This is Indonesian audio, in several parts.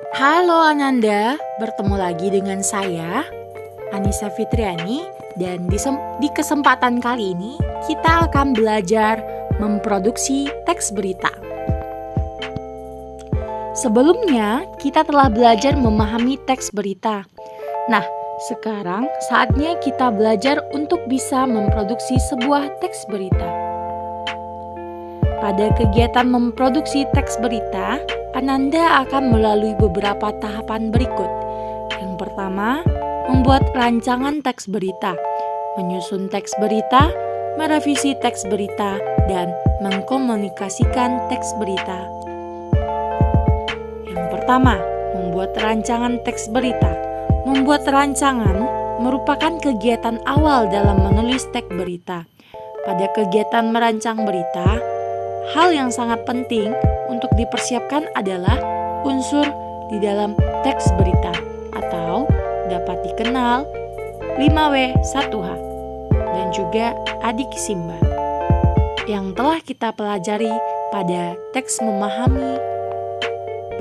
Halo Ananda, bertemu lagi dengan saya, Anissa Fitriani, dan di kesempatan kali ini kita akan belajar memproduksi teks berita. Sebelumnya, kita telah belajar memahami teks berita. Nah, sekarang saatnya kita belajar untuk bisa memproduksi sebuah teks berita. Pada kegiatan memproduksi teks berita, Ananda akan melalui beberapa tahapan berikut. Yang pertama, membuat rancangan teks berita, menyusun teks berita, merevisi teks berita, dan mengkomunikasikan teks berita. Yang pertama, membuat rancangan teks berita. Membuat rancangan merupakan kegiatan awal dalam menulis teks berita. Pada kegiatan merancang berita, hal yang sangat penting untuk dipersiapkan adalah unsur di dalam teks berita atau dapat dikenal 5W1H dan juga adiksimbol yang telah kita pelajari pada teks memahami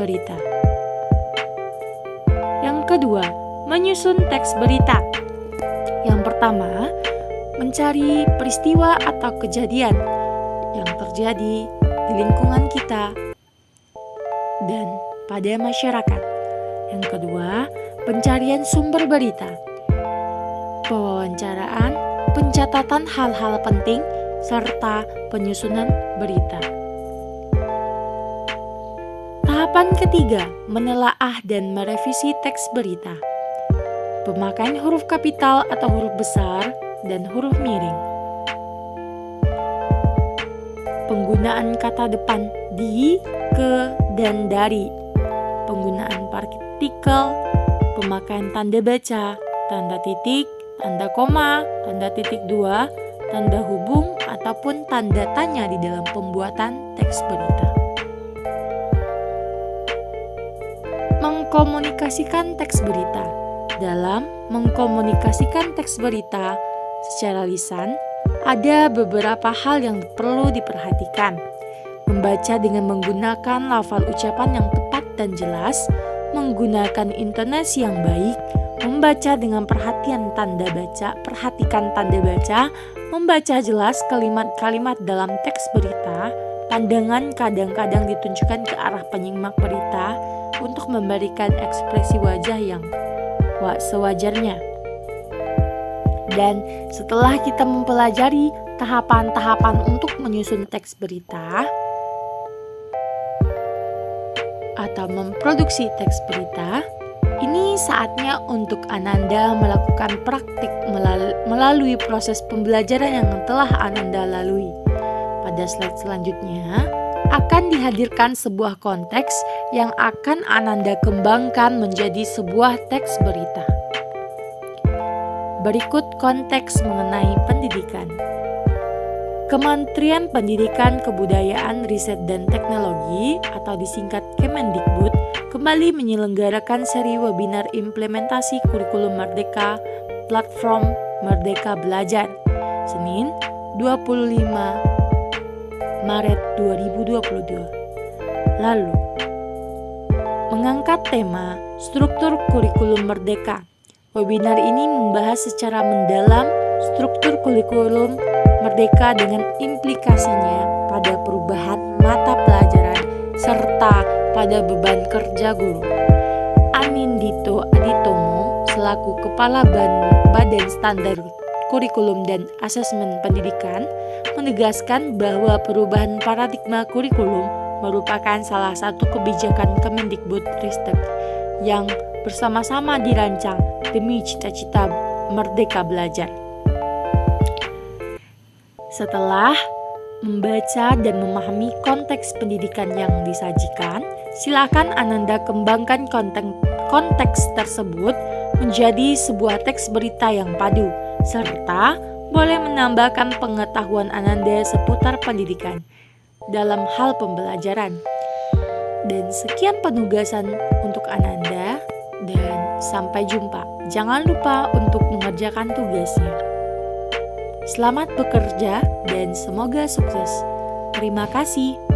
berita. Yang kedua, menyusun teks berita. Yang pertama, mencari peristiwa atau kejadian yang terjadi di lingkungan kita dan pada masyarakat. Yang kedua, pencarian sumber berita, pewawancaraan, pencatatan hal-hal penting, serta penyusunan berita. Tahapan ketiga, menelaah dan merevisi teks berita. Pemakaian huruf kapital atau huruf besar dan huruf miring. Penggunaan kata depan di, ke, dan dari. Penggunaan partikel, pemakaian tanda baca, tanda titik, tanda koma, tanda titik dua, tanda hubung, ataupun tanda tanya di dalam pembuatan teks berita. Mengkomunikasikan teks berita. Dalam mengkomunikasikan teks berita secara lisan, ada beberapa hal yang perlu diperhatikan. Membaca dengan menggunakan lafal ucapan yang tepat dan jelas, menggunakan intonasi yang baik, membaca dengan perhatikan tanda baca, membaca jelas kalimat-kalimat dalam teks berita. Pandangan kadang-kadang ditunjukkan ke arah penyimak berita untuk memberikan ekspresi wajah yang sewajarnya. Dan setelah kita mempelajari tahapan-tahapan untuk menyusun teks berita atau memproduksi teks berita, ini saatnya untuk Ananda melakukan praktik melalui proses pembelajaran yang telah Ananda lalui. Pada slide selanjutnya akan dihadirkan sebuah konteks yang akan Ananda kembangkan menjadi sebuah teks berita. Berikut konteks mengenai pendidikan. Kementerian Pendidikan, Kebudayaan, Riset dan Teknologi atau disingkat Kemendikbud kembali menyelenggarakan seri webinar implementasi kurikulum Merdeka Platform Merdeka Belajar Senin 25 Maret 2022. Lalu, mengangkat tema struktur kurikulum merdeka. Webinar ini membahas secara mendalam struktur kurikulum merdeka dengan implikasinya pada perubahan mata pelajaran serta pada beban kerja guru. Anindito Aditomo selaku Kepala Badan Standar Kurikulum dan Asesmen Pendidikan menegaskan bahwa perubahan paradigma kurikulum merupakan salah satu kebijakan Kemendikbudristek yang bersama-sama dirancang demi cita-cita merdeka belajar. Setelah membaca dan memahami konteks pendidikan yang disajikan, silakan Ananda kembangkan konteks tersebut menjadi sebuah teks berita yang padu, serta boleh menambahkan pengetahuan Ananda seputar pendidikan dalam hal pembelajaran. Dan sekian penugasan untuk Ananda, dan sampai jumpa. Jangan lupa untuk mengerjakan tugasnya. Selamat bekerja dan semoga sukses. Terima kasih.